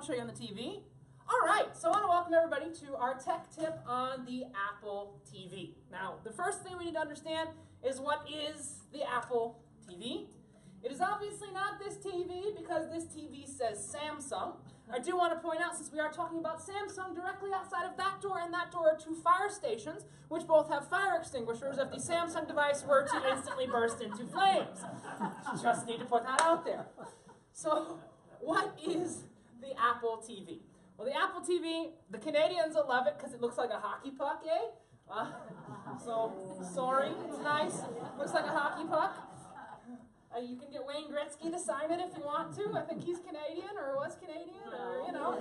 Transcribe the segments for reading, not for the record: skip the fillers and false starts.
to show you on the TV. All right, so I want to welcome everybody to our tech tip on the Apple TV. Now, the first thing we need to understand is what is the Apple TV. It is obviously not this TV because this TV says Samsung. I do want to point out, since we are talking about Samsung, directly outside of that door and that door are two fire stations, which both have fire extinguishers if the Samsung device were to instantly burst into flames. Just need to put that out there. So, what is the Apple TV? Well, the Apple TV, the Canadians will love it because it looks like a hockey puck, eh? So, sorry, it's nice. Looks like a hockey puck. You can get Wayne Gretzky to sign it if you want to. I think he's Canadian or was Canadian or, you know.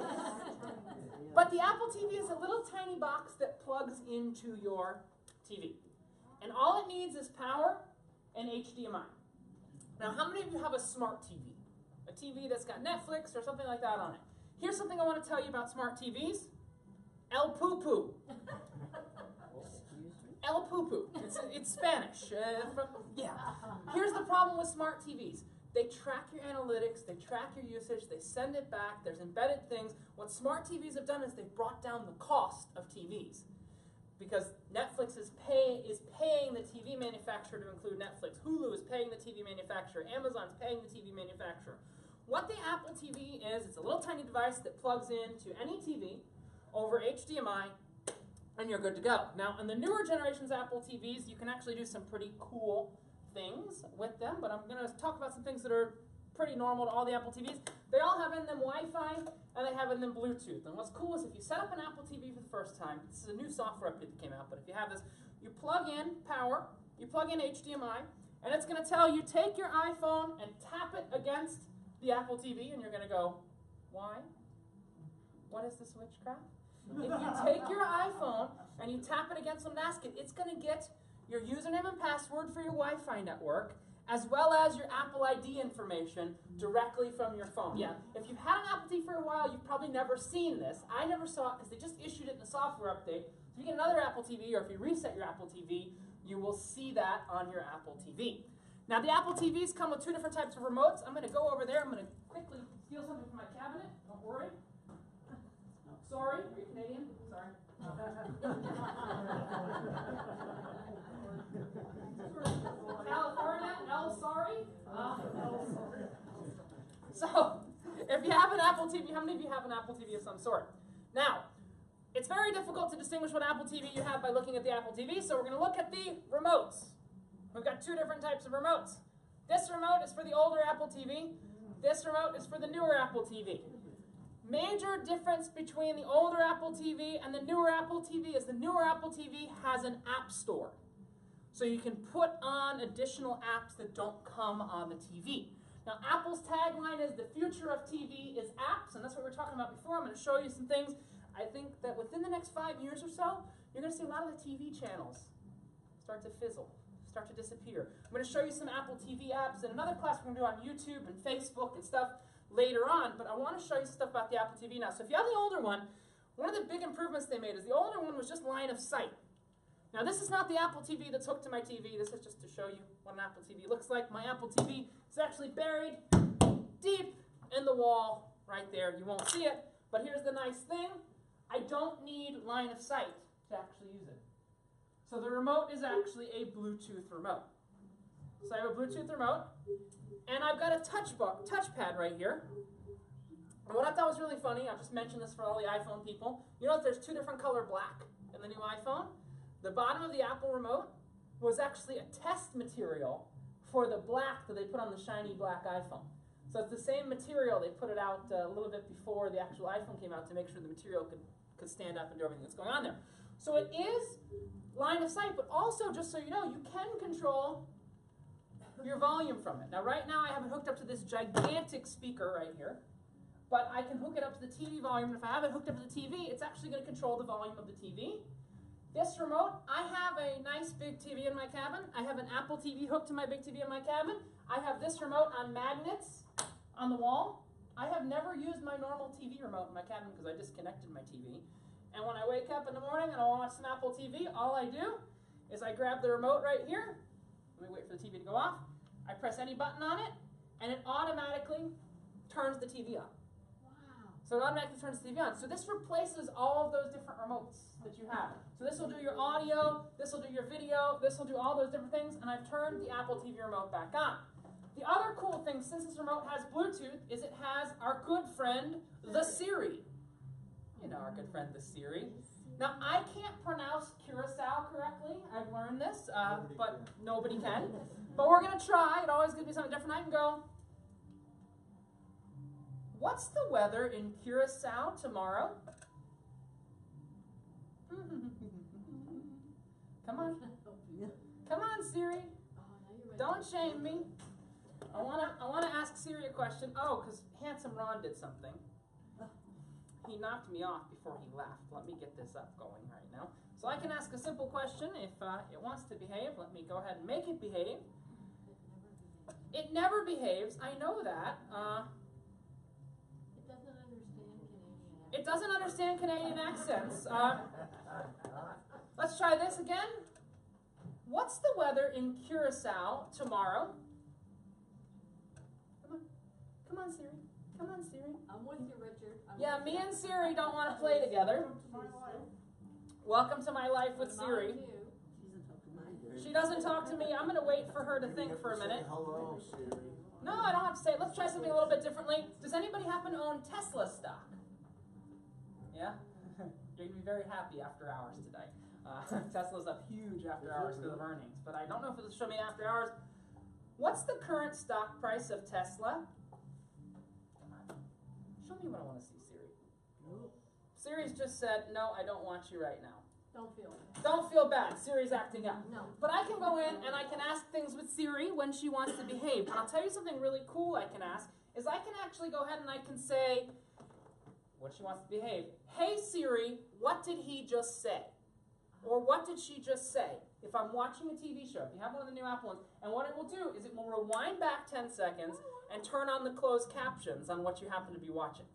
But the Apple TV is a little tiny box that plugs into your TV. And all it needs is power and HDMI. Now, how many of you have a smart TV? A TV that's got Netflix or something like that on it? Here's something I want to tell you about smart TVs. El Poo-Poo. El Poo-Poo. It's Spanish. Yeah. Here's the problem with smart TVs. They track your analytics, they track your usage, they send it back, there's embedded things. What smart TVs have done is they've brought down the cost of TVs. Because Netflix is paying the TV manufacturer to include Netflix. Hulu is paying the TV manufacturer. Amazon's paying the TV manufacturer. What the Apple TV is, it's a little tiny device that plugs into any TV over HDMI, and you're good to go. Now, in the newer generations Apple TVs, you can actually do some pretty cool things with them, but I'm going to talk about some things that are pretty normal to all the Apple TVs. They all have in them Wi-Fi, and they have in them Bluetooth. And what's cool is if you set up an Apple TV for the first time, this is a new software update that came out, but if you have this, you plug in power, you plug in HDMI, and it's going to tell you, take your iPhone and tap it against the Apple TV, and you're going to go, why? What is this witchcraft? If you take your iPhone and you tap it against some NASCAR, it's going to get your username and password for your Wi-Fi network, as well as your Apple ID information directly from your phone. Yeah, if you've had an Apple TV for a while, you've probably never seen this. I never saw it because they just issued it in the software update. So if you get another Apple TV, or if you reset your Apple TV, you will see that on your Apple TV. Now, the Apple TVs come with two different types of remotes. I'm going to go over there. I'm going to quickly steal something from my cabinet. Don't worry. Sorry, are you Canadian? Sorry. California, El sorry. So, if you have an Apple TV, how many of you have an Apple TV of some sort? Now, it's very difficult to distinguish what Apple TV you have by looking at the Apple TV, so we're going to look at the remotes. We've got two different types of remotes. This remote is for the older Apple TV. This remote is for the newer Apple TV. Major difference between the older Apple TV and the newer Apple TV is the newer Apple TV has an app store. So you can put on additional apps that don't come on the TV. Now, Apple's tagline is the future of TV is apps, and that's what we were talking about before. I'm going to show you some things. I think that within the next 5 years or so, you're going to see a lot of the TV channels start to fizzle, start to disappear. I'm going to show you some Apple TV apps in another class we're going to do on YouTube and Facebook and stuff later on, but I want to show you stuff about the Apple TV now. So if you have the older one of the big improvements they made is the older one was just line of sight. Now, this is not the Apple TV that's hooked to my TV. This is just to show you what an Apple TV looks like. My Apple TV is actually buried deep in the wall right there. You won't see it, but here's the nice thing. I don't need line of sight to actually use it. So the remote is actually a Bluetooth remote. So I have a Bluetooth remote, and I've got a touchpad right here. And what I thought was really funny, I'll just mention this for all the iPhone people. You know that there's two different color black in the new iPhone? The bottom of the Apple remote was actually a test material for the black that they put on the shiny black iPhone. So it's the same material. They put it out a little bit before the actual iPhone came out to make sure the material could stand up and do everything that's going on there. So it is line of sight, but also, just so you know, you can control your volume from it. Now, right now, I have it hooked up to this gigantic speaker right here, but I can hook it up to the TV volume, and if I have it hooked up to the TV, it's actually going to control the volume of the TV. This remote, I have a nice big TV in my cabin. I have an Apple TV hooked to my big TV in my cabin. I have this remote on magnets on the wall. I have never used my normal TV remote in my cabin because I disconnected my TV. And when I wake up in the morning and I want to watch some Apple TV, all I do is I grab the remote right here. Let me wait for the TV to go off. I press any button on it, and it automatically turns the TV on. Wow. So it automatically turns the TV on. So this replaces all of those different remotes that you have. So this will do your audio, this will do your video, this will do all those different things, and I've turned the Apple TV remote back on. The other cool thing, since this remote has Bluetooth, is it has our good friend, the Siri. You know our good friend, the Siri. Now, I can't pronounce Curacao correctly. I've learned this, but nobody can. But we're going to try. It always gives me something different. I can go, what's the weather in Curacao tomorrow? Come on. Come on, Siri. Don't shame me. I wanna ask Siri a question. Oh, because Handsome Ron did something. He knocked me off before he left. Let me get this up going right now. So I can ask a simple question. If it wants to behave, let me go ahead and make it behave. It never behaves. I know that. It doesn't understand Canadian accents. Let's try this again. What's the weather in Curacao tomorrow? Come on. Come on, Siri. Come on, Siri. I'm with you, Richard. Yeah, me and Siri don't want to play together. Welcome to my life with Siri. She doesn't talk to me. I'm going to wait for her to think for a minute. Hello, Siri. No, I don't have to say it. Let's try something a little bit differently. Does anybody happen to own Tesla stock? Yeah? You're going to be very happy after hours today. Tesla's up huge after hours because of earnings, but I don't know if it'll show me after hours. What's the current stock price of Tesla? Come on. Show me what I want to see, Siri. Siri's just said, no, I don't want you right now. Don't feel it. Don't feel bad. Siri's acting up. No. But I can go in and I can ask things with Siri when she wants to behave. And I'll tell you something really cool I can ask, is I can actually go ahead and I can say, when she wants to behave, hey Siri, what did he just say? Or what did she just say? If I'm watching a TV show, if you have one of the new Apple ones, and what it will do is it will rewind back 10 seconds and turn on the closed captions on what you happen to be watching.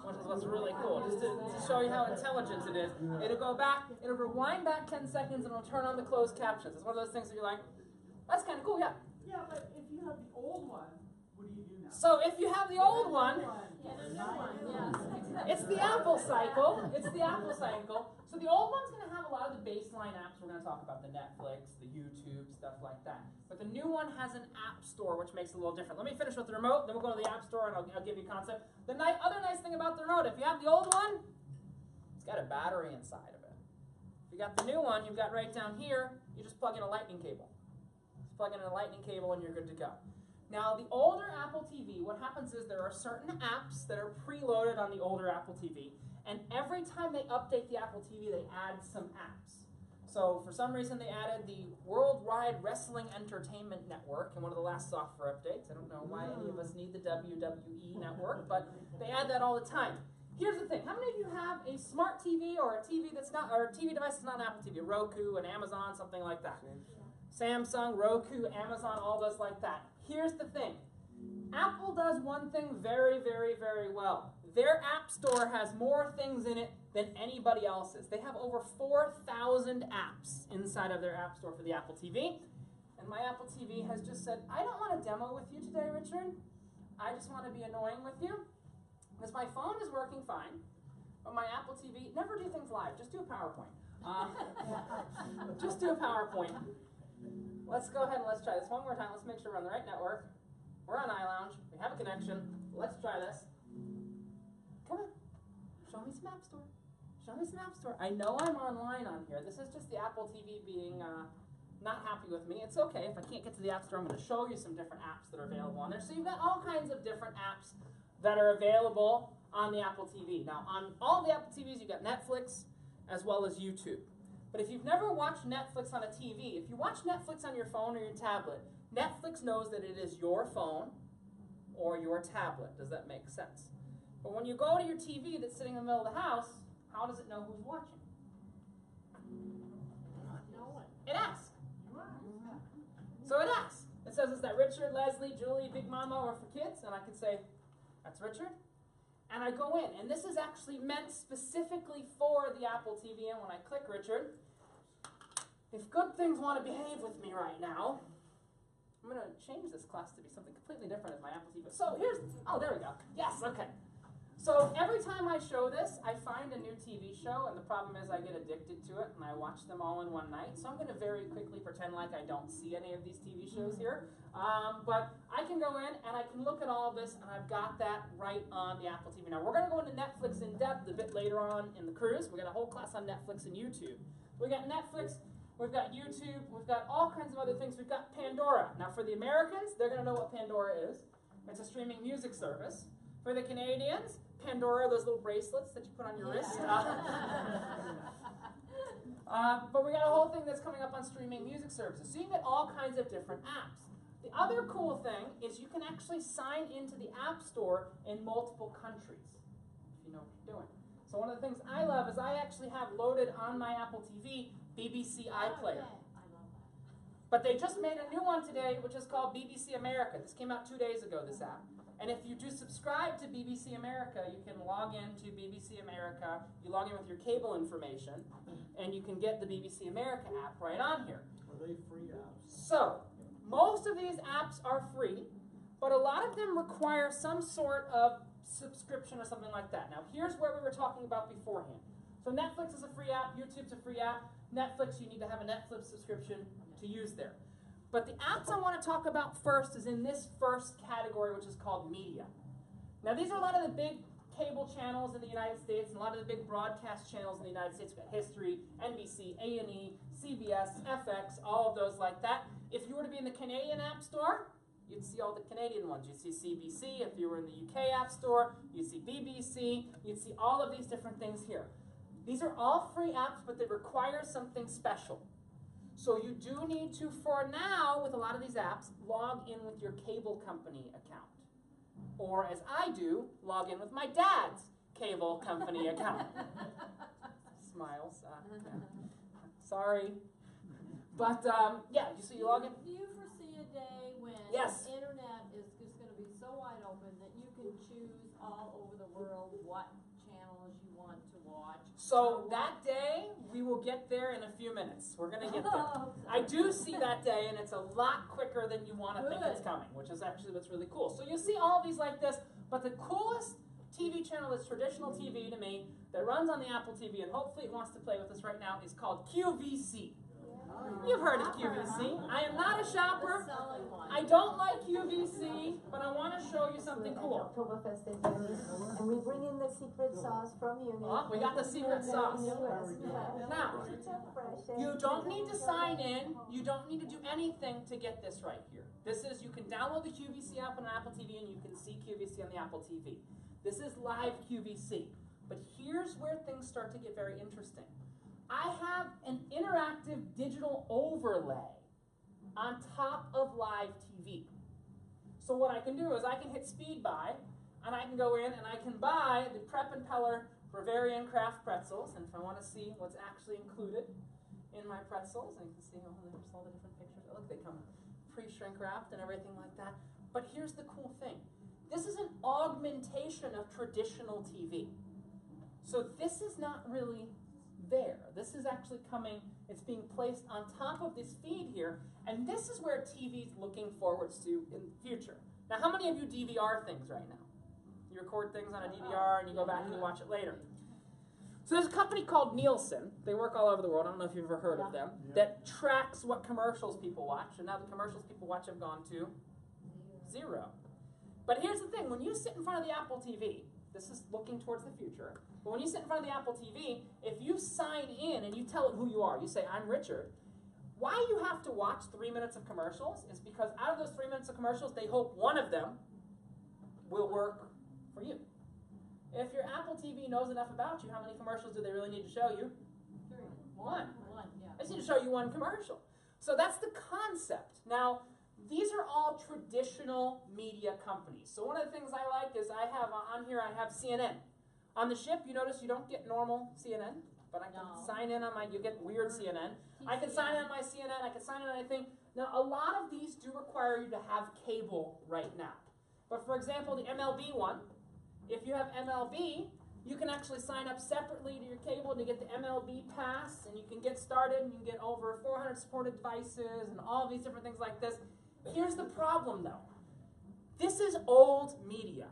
Which is what's really cool, just to show you how intelligent it is. It'll go back, it'll rewind back 10 seconds, and it'll turn on the closed captions. It's one of those things that you're like, that's kind of cool, yeah. Yeah, but if you have the old one, what do you do now? So if you have the old one, Get a new one. Yes. it's the Apple cycle. It's the Apple cycle. So the old one's going to have a lot of the baseline apps we're going to talk about, the Netflix, the YouTube, stuff like that. But the new one has an app store, which makes it a little different. Let me finish with the remote, then we'll go to the app store, and I'll give you a concept. The other nice thing about the remote, if you have the old one, it's got a battery inside of it. If you got the new one, you've got right down here, you just plug in a lightning cable. Just plug in a lightning cable, and you're good to go. Now, the older Apple TV, what happens is there are certain apps that are preloaded on the older Apple TV, and every time they update the Apple TV, they add some apps. So, for some reason, they added the Worldwide Wrestling Entertainment Network in one of the last software updates. I don't know why any of us need the WWE network, but they add that all the time. Here's the thing. How many of you have a smart TV or a TV that's not, or a TV device that's not an Apple TV? A Roku, an Amazon, something like that. Samsung, Roku, Amazon, all those like that. Here's the thing. Apple does one thing very, very, very well. Their App Store has more things in it than anybody else's. They have over 4,000 apps inside of their App Store for the Apple TV. And my Apple TV has just said, I don't want to demo with you today, Richard. I just want to be annoying with you. Because my phone is working fine, but my Apple TV, never do things live. Just do a PowerPoint. Just do a PowerPoint. Let's go ahead and let's try this one more time. Let's make sure we're on the right network. We're on iLounge. We have a connection. Let's try this. Come on. Show me some App Store. Show me some App Store. I know I'm online on here. This is just the Apple TV being not happy with me. It's okay. If I can't get to the App Store, I'm going to show you some different apps that are available on there. So you've got all kinds of different apps that are available on the Apple TV. Now, on all the Apple TVs, you've got Netflix as well as YouTube. But if you've never watched Netflix on a TV, if you watch Netflix on your phone or your tablet, Netflix knows that it is your phone or your tablet. Does that make sense? But when you go to your TV that's sitting in the middle of the house, how does it know who's watching? No one. It asks. So it asks. It says, is that Richard, Leslie, Julie, Big Mama, or for kids? And I can say, that's Richard. And I go in, and this is actually meant specifically for the Apple TV. And when I click Richard, if good things want to behave with me right now, I'm going to change this class to be something completely different as my Apple TV. So here's, oh, there we go. Yes, okay. So every time I show this, I find a new TV show, and the problem is I get addicted to it, and I watch them all in one night. So I'm going to very quickly pretend like I don't see any of these TV shows here. But I can go in, and I can look at all of this, and I've got that right on the Apple TV. Now, we're going to go into Netflix in depth a bit later on in the cruise. We've got a whole class on Netflix and YouTube. We've got Netflix, we've got YouTube, we've got all kinds of other things. We've got Pandora. Now, for the Americans, they're going to know what Pandora is. It's a streaming music service. For the Canadians, Pandora, those little bracelets that you put on your wrist. But we got a whole thing that's coming up on streaming music services. So you can get all kinds of different apps. The other cool thing is you can actually sign into the App Store in multiple countries, if you know what you're doing. So one of the things I love is I actually have loaded on my Apple TV BBC iPlayer. But they just made a new one today, which is called BBC America. This came out 2 days ago, this app. And if you do subscribe to BBC America, you can log into BBC America. You log in with your cable information, and you can get the BBC America app right on here. Are they free apps? So, most of these apps are free, but a lot of them require some sort of subscription or something like that. Now, here's where we were talking about beforehand. So Netflix is a free app, YouTube's a free app. Netflix, you need to have a Netflix subscription to use there. But the apps I want to talk about first is in this first category, which is called media. Now, these are a lot of the big cable channels in the United States and a lot of the big broadcast channels in the United States. We've got History, NBC, A&E, CBS, FX, all of those like that. If you were to be in the Canadian App Store, you'd see all the Canadian ones. You'd see CBC. If you were in the UK App Store, you'd see BBC. You'd see all of these different things here. These are all free apps, but they require something special. So you do need to, for now, with a lot of these apps, log in with your cable company account. Or, as I do, log in with my dad's cable company account. Smiles. Sorry. But, yeah, so you log in. Do you foresee a day when Yes. the internet is just going to be so wide open that you can choose all over the world what channels you want to watch? So that day, we will get there in a few minutes. We're going to get there. I do see that day, and it's a lot quicker than you want to think it's coming, which is actually what's really cool. So you'll see all of these like this, but the coolest TV channel that's traditional TV to me that runs on the Apple TV, and hopefully it wants to play with us right now, is called QVC. You've heard of QVC. I am not a shopper. I don't like QVC, but I want to show you something cool. Oktoberfest in Munich, and we bring in the secret sauce from Munich. Oh, we got the secret sauce. Now, Now, you don't need to sign in. You don't need to do anything to get this right here. This is, you can download the QVC app on an Apple TV and you can see QVC on the Apple TV. This is live QVC. But here's where things start to get very interesting. I have an interactive digital overlay on top of live TV. So what I can do is I can hit speed buy, and I can go in and I can buy the Prep and Peller Bavarian Craft pretzels. And if I want to see what's actually included in my pretzels, and you can see, oh, there's all the different pictures. Oh, look, they come pre-shrink wrapped and everything like that. But here's the cool thing. This is an augmentation of traditional TV. So this is not really there. This is actually coming, it's being placed on top of this feed here, and this is where TV's looking forwards to in the future. Now, how many of you DVR things right now? You record things on a DVR and you go back and you watch it later. So there's a company called Nielsen. They work all over the world. I don't know if you've ever heard of them. That tracks what commercials people watch, and now the commercials people watch have gone to 0. But here's the thing. When you sit in front of the Apple TV, this is looking towards the future, but when you sit in front of the Apple TV, if you sign in and you tell it who you are, you say, I'm Richard, why you have to watch 3 minutes of commercials is because out of those 3 minutes of commercials, they hope one of them will work for you. If your Apple TV knows enough about you, how many commercials do they really need to show you? 1. Yeah. I just need to show you 1 commercial. So that's the concept. Now, these are all traditional media companies. So one of the things I like is I have on here, I have CNN. On the ship, you notice you don't get normal CNN, but I can sign in on my, you get weird CNN. I can sign in on my CNN, I can sign in on anything. Now, a lot of these do require you to have cable right now. But for example, the MLB one, if you have MLB, you can actually sign up separately to your cable to get the MLB pass, and you can get started, and you can get over 400 supported devices, and all of these different things like this. Here's the problem, though. This is old media.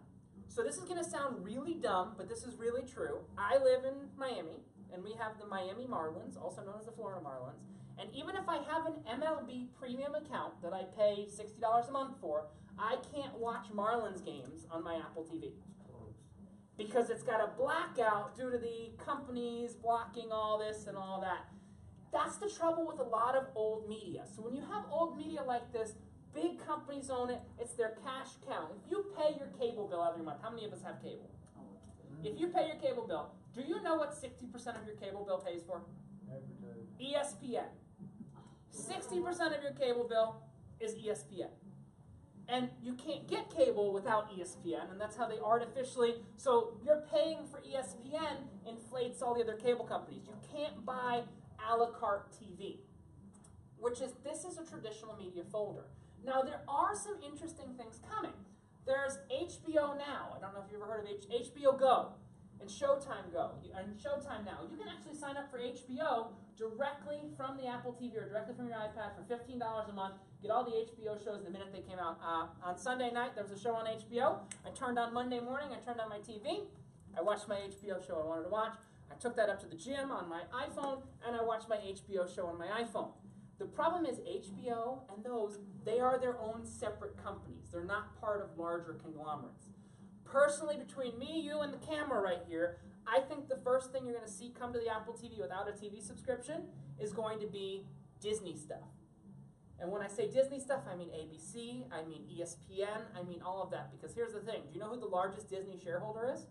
So this is going to sound really dumb, but this is really true. I live in Miami, and we have the Miami Marlins, also known as the Florida Marlins. And even if I have an MLB premium account that I pay $60 a month for, I can't watch Marlins games on my Apple TV. Because it's got a blackout due to the companies blocking all this and all that. That's the trouble with a lot of old media. So when you have old media like this, big companies own it, it's their cash cow. If you pay your cable bill every month, how many of us have cable? If you pay your cable bill, do you know what 60% of your cable bill pays for? ESPN. 60% of your cable bill is ESPN. And you can't get cable without ESPN, and that's how they artificially, so you're paying for ESPN inflates all the other cable companies. You can't buy a la carte TV, this is a traditional media folder. Now there are some interesting things coming. There's HBO Now. I don't know if you've ever heard of HBO Go and Showtime Go and Showtime Now. You can actually sign up for HBO directly from the Apple TV or directly from your iPad for $15 a month. Get all the HBO shows the minute they came out. On Sunday night, there was a show on HBO. I turned on Monday morning. I turned on my TV. I watched my HBO show I wanted to watch. I took that up to the gym on my iPhone, and I watched my HBO show on my iPhone. The problem is HBO and those, they are their own separate companies. They're not part of larger conglomerates. Personally, between me, you, and the camera right here, I think the first thing you're going to see come to the Apple TV without a TV subscription is going to be Disney stuff. And when I say Disney stuff, I mean ABC, I mean ESPN, I mean all of that. Because here's the thing. Do you know who the largest Disney shareholder is?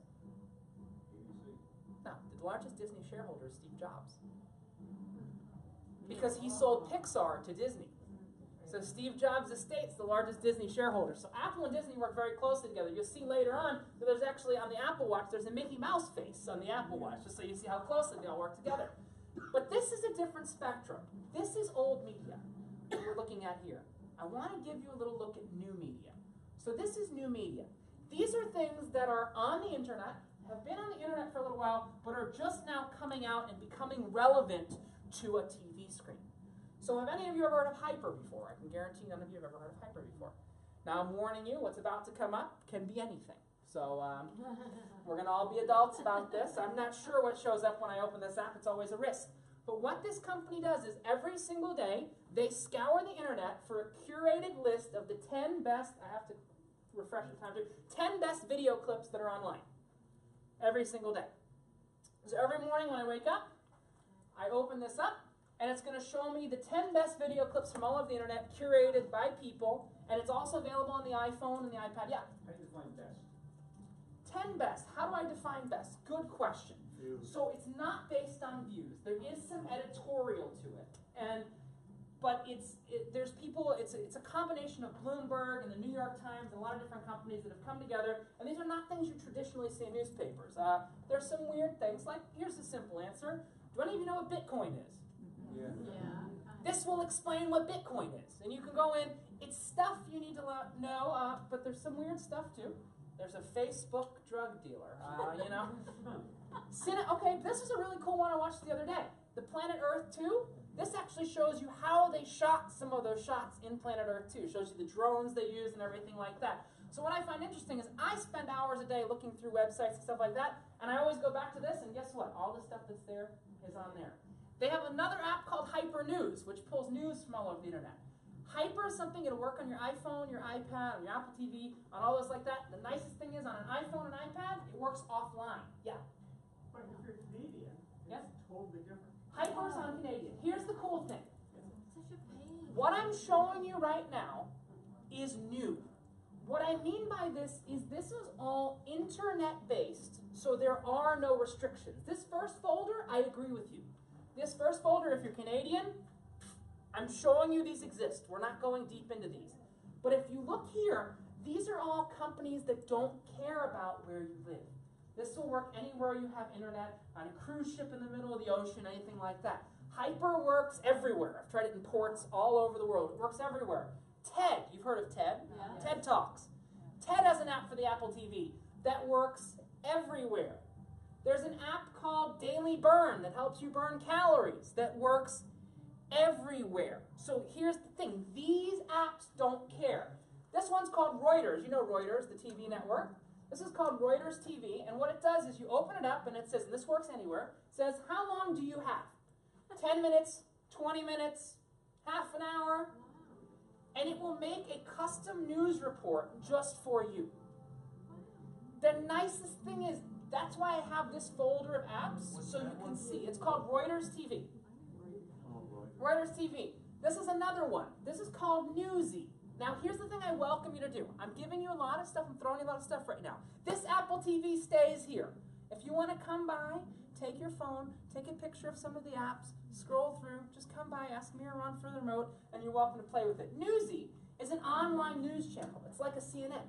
No, the largest Disney shareholder is Steve Jobs. Because he sold Pixar to Disney. So Steve Jobs' estate's the largest Disney shareholder. So Apple and Disney work very closely together. You'll see later on that there's actually on the Apple Watch, there's a Mickey Mouse face on the Apple Watch, just so you see how closely they all work together. But this is a different spectrum. This is old media that we're looking at here. I want to give you a little look at new media. So this is new media. These are things that are on the internet, have been on the internet for a little while, but are just now coming out and becoming relevant to a TV screen. So have any of you ever heard of Hyper before? I can guarantee none of you have ever heard of Hyper before. Now I'm warning you, what's about to come up can be anything. So we're going to all be adults about this. I'm not sure what shows up when I open this app. It's always a risk. But what this company does is every single day, they scour the internet for a curated list of the 10 best, I have to refresh the time too, 10 best video clips that are online. Every single day. So every morning when I wake up, I open this up, and it's going to show me the 10 best video clips from all over the internet, curated by people, and it's also available on the iPhone and the iPad. Yeah? How do you define best? 10 best. How do I define best? Good question. So it's not based on views. There is some editorial to it, but there's people. It's a combination of Bloomberg and the New York Times and a lot of different companies that have come together. And these are not things you traditionally see in newspapers. There's some weird things. Like here's a simple answer. Do any of you know what Bitcoin is? Yeah. This will explain what Bitcoin is, and you can go in. It's stuff you need to know, but there's some weird stuff too. There's a Facebook drug dealer, you know. Okay, this is a really cool one I watched the other day. The Planet Earth 2. This actually shows you how they shot some of those shots in Planet Earth 2. It shows you the drones they use and everything like that. So what I find interesting is I spend hours a day looking through websites and stuff like that, and I always go back to this, and guess what? All the stuff that's there is on there. They have another app called Hyper News, which pulls news from all over the internet. Hyper is something that'll work on your iPhone, your iPad, on your Apple TV, on all those like that. The nicest thing is on an iPhone and iPad, it works offline. Yeah? But if you're Canadian, Yes? it's totally different. Hyper's on Canadian. Here's the cool thing. Such a pain. What I'm showing you right now is new. What I mean by this is all internet-based, so there are no restrictions. This first folder, I agree with you. This first folder, if you're Canadian, I'm showing you these exist. We're not going deep into these. But if you look here, these are all companies that don't care about where you live. This will work anywhere you have internet, on a cruise ship in the middle of the ocean, anything like that. Hyper works everywhere. I've tried it in ports all over the world. It works everywhere. TED, you've heard of TED? Yeah. TED Talks. TED has an app for the Apple TV that works everywhere. There's an app called Daily Burn that helps you burn calories that works everywhere. So here's the thing. These apps don't care. This one's called Reuters. You know Reuters, the TV network. This is called Reuters TV, and what it does is you open it up and it says, and this works anywhere, it says, how long do you have? 10 minutes, 20 minutes, half an hour, and it will make a custom news report just for you. The nicest thing is, that's why I have this folder of apps, so you can see. It's called Reuters TV. Reuters TV. This is another one. This is called Newsy. Now, here's the thing I welcome you to do. I'm giving you a lot of stuff. I'm throwing you a lot of stuff right now. This Apple TV stays here. If you want to come by, take your phone, take a picture of some of the apps, scroll through, just come by, ask me around for the remote, and you're welcome to play with it. Newsy is an online news channel. It's like a CNN.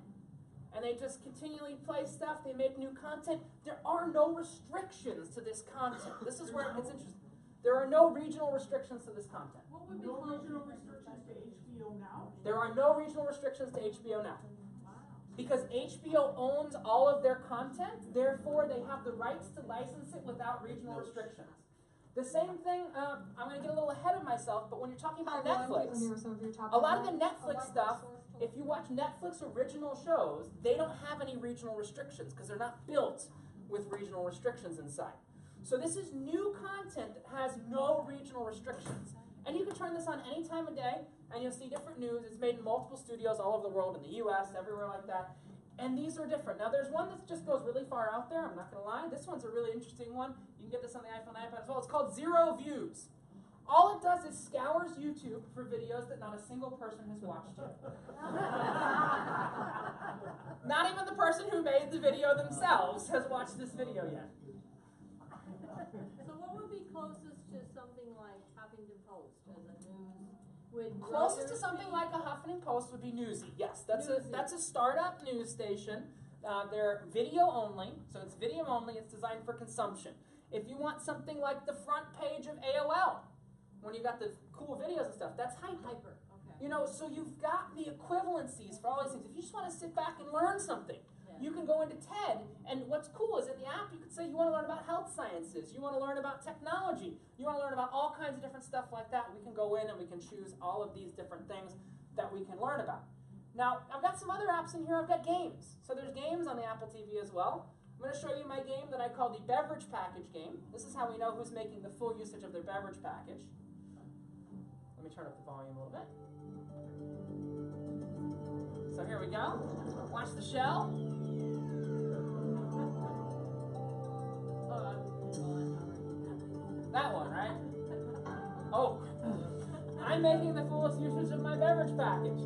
And they just continually play stuff. They make new content. There are no restrictions to this content. This is where it gets interesting. There are no regional restrictions to this content. What would be No closest? regional restrictions to HBO Now? There are no regional restrictions to HBO Now. Wow. Because HBO owns all of their content, therefore they have the rights to license it without regional restrictions. The same thing, I'm going to get a little ahead of myself, but when you're talking about Netflix, a lot of the Netflix stuff, if you watch Netflix original shows, they don't have any regional restrictions because they're not built with regional restrictions inside. So this is new content that has no regional restrictions. And you can turn this on any time of day, and you'll see different news. It's made in multiple studios all over the world, in the US, everywhere like that. And these are different. Now there's one that just goes really far out there, I'm not going to lie. This one's a really interesting one. You can get this on the iPhone and iPad as well. It's called Zero Views. All it does is scours YouTube for videos that not a single person has watched yet. Not even the person who made the video themselves has watched this video yet. So what would be closest to something like Huffington Post as a news? Would Closest to Reuters something be- like a Huffington Post would be Newsy. Yes, that's Newsy. a startup news station. They're video only, so it's video only. It's designed for consumption. If you want something like the front page of AOL, when you got the cool videos and stuff, that's Hyper. Hyper, okay. You know, so you've got the equivalencies for all these things. If you just want to sit back and learn something, Yeah. you can go into TED, and what's cool is in the app you can say you want to learn about health sciences, you want to learn about technology, you want to learn about all kinds of different stuff like that. We can go in and we can choose all of these different things that we can learn about. Now, I've got some other apps in here. I've got games. So there's games on the Apple TV as well. I'm going to show you my game that I call the beverage package game. This is how we know who's making the full usage of their beverage package. Let me turn up the volume a little bit. So here we go. Watch the shell. That one, right? Oh, I'm making the fullest usage of my beverage package.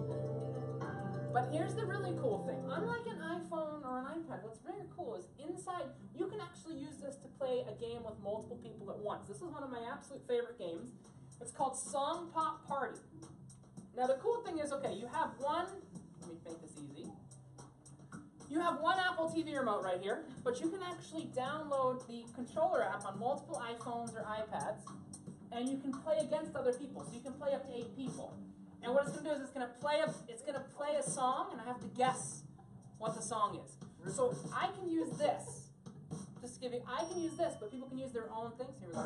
But here's the really cool thing. Unlike an iPhone or an iPad, what's very cool is inside, you can actually use this to play a game with multiple people at once. This is one of my absolute favorite games. It's called Song Pop Party. Now the cool thing is, okay, you have one, let me make this easy. You have one Apple TV remote right here, but you can actually download the controller app on multiple iPhones or iPads, and you can play against other people. So you can play up to 8 people. And what it's going to do is it's going to play a song, and I have to guess what the song is. So I can use this. Just to give you, I can use this, but people can use their own things. Here we go.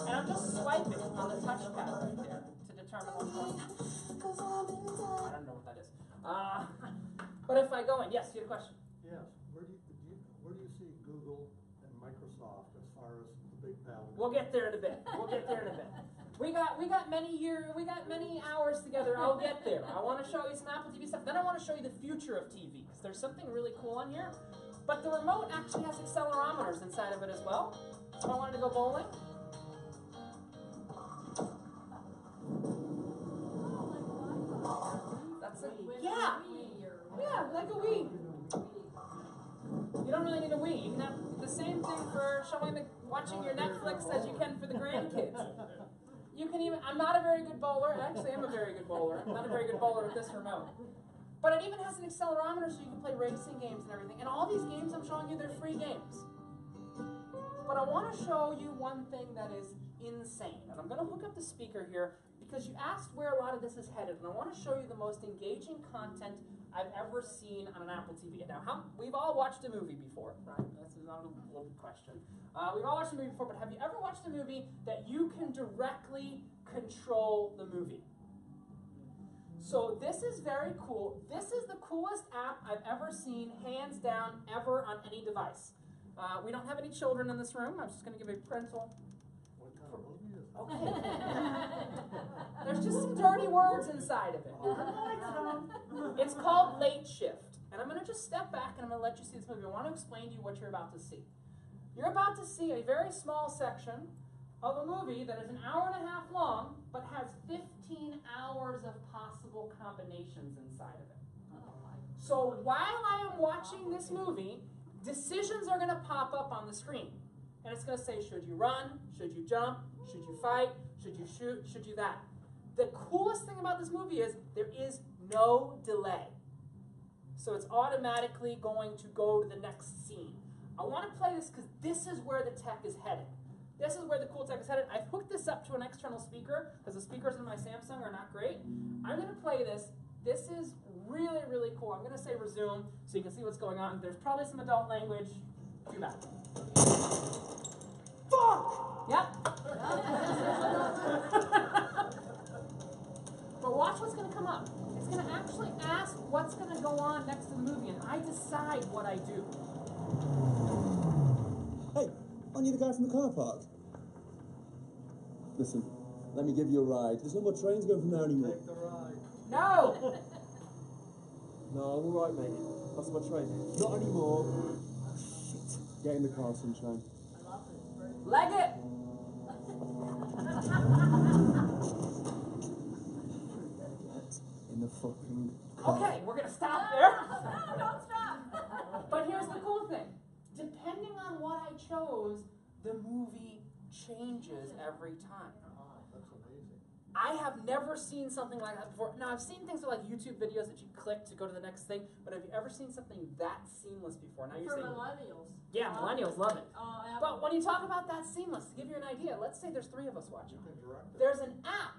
And I'm just swiping on the touchpad right there to determine what song. I don't know what that is. But if I go in, yes, you had a question. Yes, where do you see Google and Microsoft as far as the big pal? We'll get there in a bit. We'll get there in a bit. We got many hours together. I'll get there. I want to show you some Apple TV stuff. Then I want to show you the future of TV, because there's something really cool on here. But the remote actually has accelerometers inside of it as well. So I wanted to go bowling. That's it. With Yeah. Wii or Yeah, like a Wii. You don't really need a Wii. You can have the same thing for watching your Netflix as you can for the grandkids. You can even, I'm not a very good bowler. Actually, I'm a very good bowler. I'm not a very good bowler with this remote. But it even has an accelerometer so you can play racing games and everything. And all these games I'm showing you, they're free games. But I want to show you one thing that is insane. And I'm going to hook up the speaker here because you asked where a lot of this is headed. And I want to show you the most engaging content I've ever seen on an Apple TV. Now, we've all watched a movie before, right? This is not a little question. We've all watched a movie before, but have you ever watched a movie that you can directly control the movie? So this is very cool. This is the coolest app I've ever seen, hands down, ever on any device. We don't have any children in this room. I'm just going to give a parental. What kind of movie is it? Okay. There's just some dirty words inside of it. It's called Late Shift. And I'm going to just step back and I'm going to let you see this movie. I want to explain to you what you're about to see. You're about to see a very small section of a movie that is an hour and a half long, but has 15 hours of possible combinations inside of it. So while I am watching this movie, decisions are going to pop up on the screen. And it's going to say, should you run? Should you jump? Should you fight? Should you shoot? Should you that? The coolest thing about this movie is there is no delay. So it's automatically going to go to the next scene. I want to play this because this is where the tech is headed. This is where the cool tech is headed. I've hooked this up to an external speaker because the speakers in my Samsung are not great. I'm going to play this. This is really, really cool. I'm going to say resume so you can see what's going on. There's probably some adult language. Too bad. Fuck! Yep. But watch what's going to come up. It's going to actually ask what's going to go on next to the movie, and I decide what I do. Hey, aren't you the guy from the car park? Listen, let me give you a ride. There's no more trains going from there anymore. Take the ride. No! No, I'm alright, mate. That's my train. Not anymore. Shit. Get in the car, sunshine. I love this. Leg it! Get in the fucking car. Okay, we're going to stop there. No, don't stop. But here's the cool thing. Depending on what I chose, the movie changes every time. That's amazing. I have never seen something like that before. Now, I've seen things like YouTube videos that you click to go to the next thing, but have you ever seen something that seamless before? Now you're For saying, millennials. yeah, millennials love it. Apple. But when you talk about that seamless, to give you an idea, let's say there's 3 of us watching. You can direct it. There's an app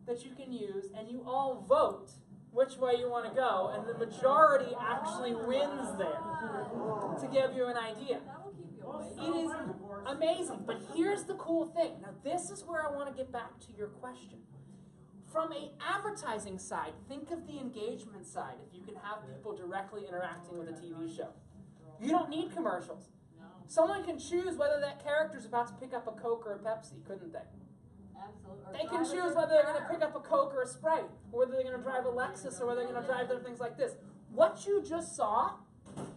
that you can use, and you all vote which way you want to go, and the majority actually wins there, to give you an idea. That will keep you awake. It is amazing, but here's the cool thing. Now, this is where I want to get back to your question. From an advertising side, think of the engagement side, if you can have people directly interacting with a TV show. You don't need commercials. No, Someone can choose whether that character's about to pick up a Coke or a Pepsi, couldn't they? absolutely. Or They can drive a choose good whether they're going to car. pick up a Coke or a Sprite, or whether they're going to drive a Lexus, or whether they're going to drive other things like this. What you just saw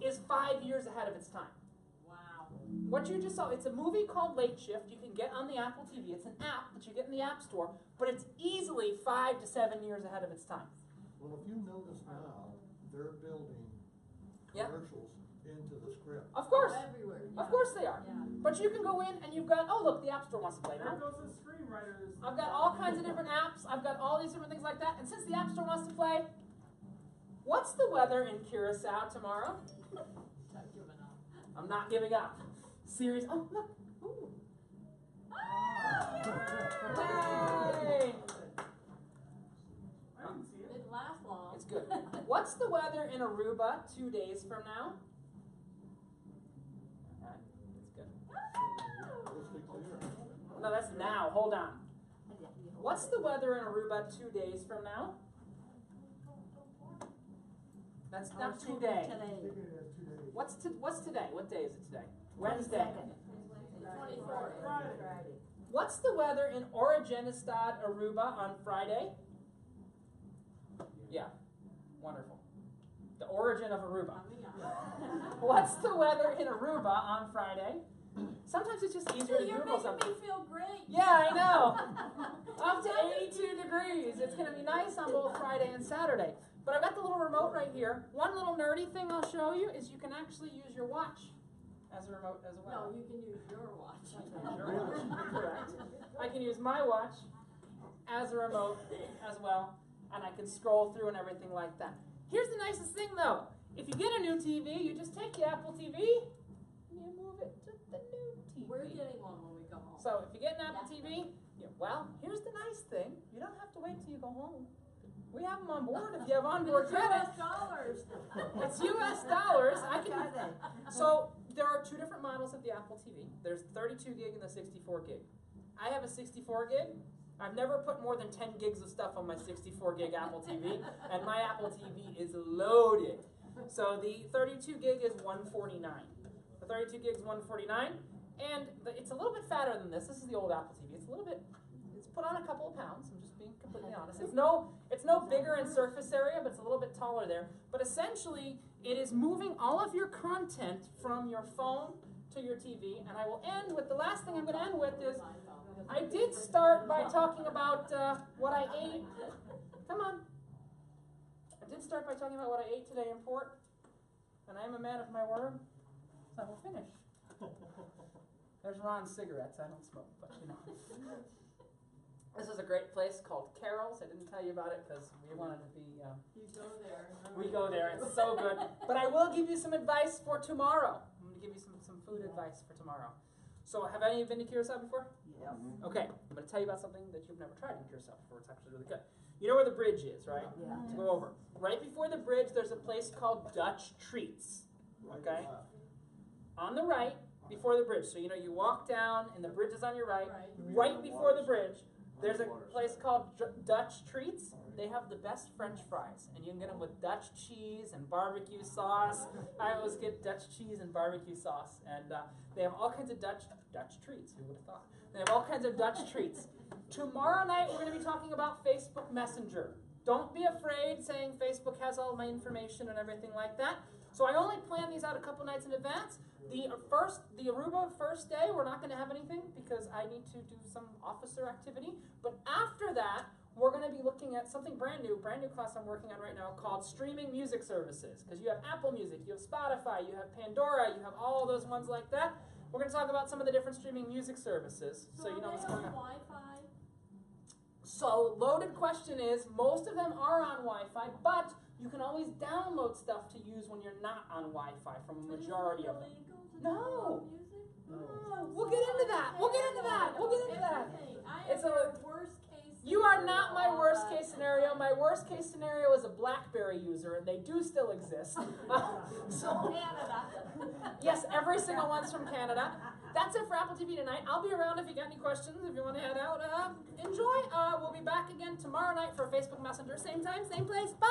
is 5 years ahead of its time. Wow. What you just saw, it's a movie called Late Shift. You can get on the Apple TV. It's an app that you get in the App Store, but it's easily 5 to 7 years ahead of its time. Well, if you notice now, they're building Yep. commercials into the script. Of course. Everywhere. Of course they are. Yeah. But you can go in and you've got, oh look, the App Store wants to play There now. goes the screenwriters. I've got all kinds of different apps. I've got all these different things like that. And since the App Store wants to play, what's the weather in Curacao tomorrow? Not giving up. I'm not giving up. Serious. Oh, look. Ooh. Yay! I didn't see it. Didn't last long. It's good. What's the weather in Aruba 2 days from now? Alright, it's good. Crystal clear. No, that's now. Hold on. What's the weather in Aruba 2 days from now? That's not today. What's today? What day is it today? Wednesday. 24. Friday. What's the weather in Origenistad, Aruba on Friday? Yeah, wonderful. The origin of Aruba. What's the weather in Aruba on Friday? Sometimes it's just easier to You're Google making something. me feel great. Yeah, I know. Up to 82 degrees. It's going to be nice on both Friday and Saturday. But I've got the little remote right here. One little nerdy thing I'll show you is you can actually use your watch as a remote as well. No, you can use your watch. Correct. I can use my watch as a remote as well, and I can scroll through and everything like that. Here's the nicest thing though. If you get a new TV, you just take the Apple TV and you move it to the new TV. We're getting one when we come home. So if you get an Apple TV, well, here's the nice thing. You don't have to wait till you go home. We have them on board if you have onboard credit. $US dollars. It's US dollars. I can. So there are 2 different models of the Apple TV. There's 32 gig and the 64 gig. I have a 64 gig. I've never put more than 10 gigs of stuff on my 64 gig Apple TV, and my Apple TV is loaded. So the 32 gig is $149. The 32 gig is $149, and it's a little bit fatter than this. This is the old Apple TV. It's a little bit, it's put on a couple of pounds. I'm just being completely honest. It's no bigger in surface area, but it's a little bit taller there. But essentially, it is moving all of your content from your phone to your TV. And I will end with, the last thing I'm going to end with is, I did start by talking about what I ate. Come on. I did start by talking about what I ate today in port. And I am a man of my word, so I will finish. There's Ron's cigarettes. I don't smoke, but you know. This is a great place called Carol's. I didn't tell you about it because we wanted to be... You go there. we go there. It's so good. But I will give you some advice for tomorrow. I'm going to give you some food advice for tomorrow. So have any of you been to Curacao before? Yes. Okay, I'm going to tell you about something that you've never tried in Curacao before. It's actually really good. You know where the bridge is, right? Yeah. Let's go over. Right before the bridge, there's a place called Dutch Treats. Okay? On the right, before the bridge. So you know, you walk down, and the bridge is on your right. Right before the bridge, there's a place called Dutch Treats. They have the best French fries, and you can get them with Dutch cheese and barbecue sauce. I always get Dutch cheese and barbecue sauce, and they have all kinds of Dutch treats. Who would have thought? They have all kinds of Dutch treats. Tomorrow night, we're going to be talking about Facebook Messenger. Don't be afraid saying Facebook has all my information and everything like that. So I only plan these out a couple nights in advance. The Aruba first day, we're not going to have anything because I need to do some officer activity. But after that, we're going to be looking at something brand new class I'm working on right now called streaming music services. Because you have Apple Music, you have Spotify, you have Pandora, you have all those ones like that. We're going to talk about some of the different streaming music services. So you know what's going on. Wi-Fi? So, loaded question is, most of them are on Wi-Fi, but you can always download stuff to use when you're not on Wi-Fi from a majority of them. No. We'll get into that. We'll get into that. We'll get into that. It's a worst case. You are not my worst case scenario. My worst case scenario is a BlackBerry user, and they do still exist. So, Canada. yes, every single one's from Canada. That's it for Apple TV tonight. I'll be around if you got any questions. If you want to head out, enjoy. We'll be back again tomorrow night for Facebook Messenger. Same time, same place. Bye.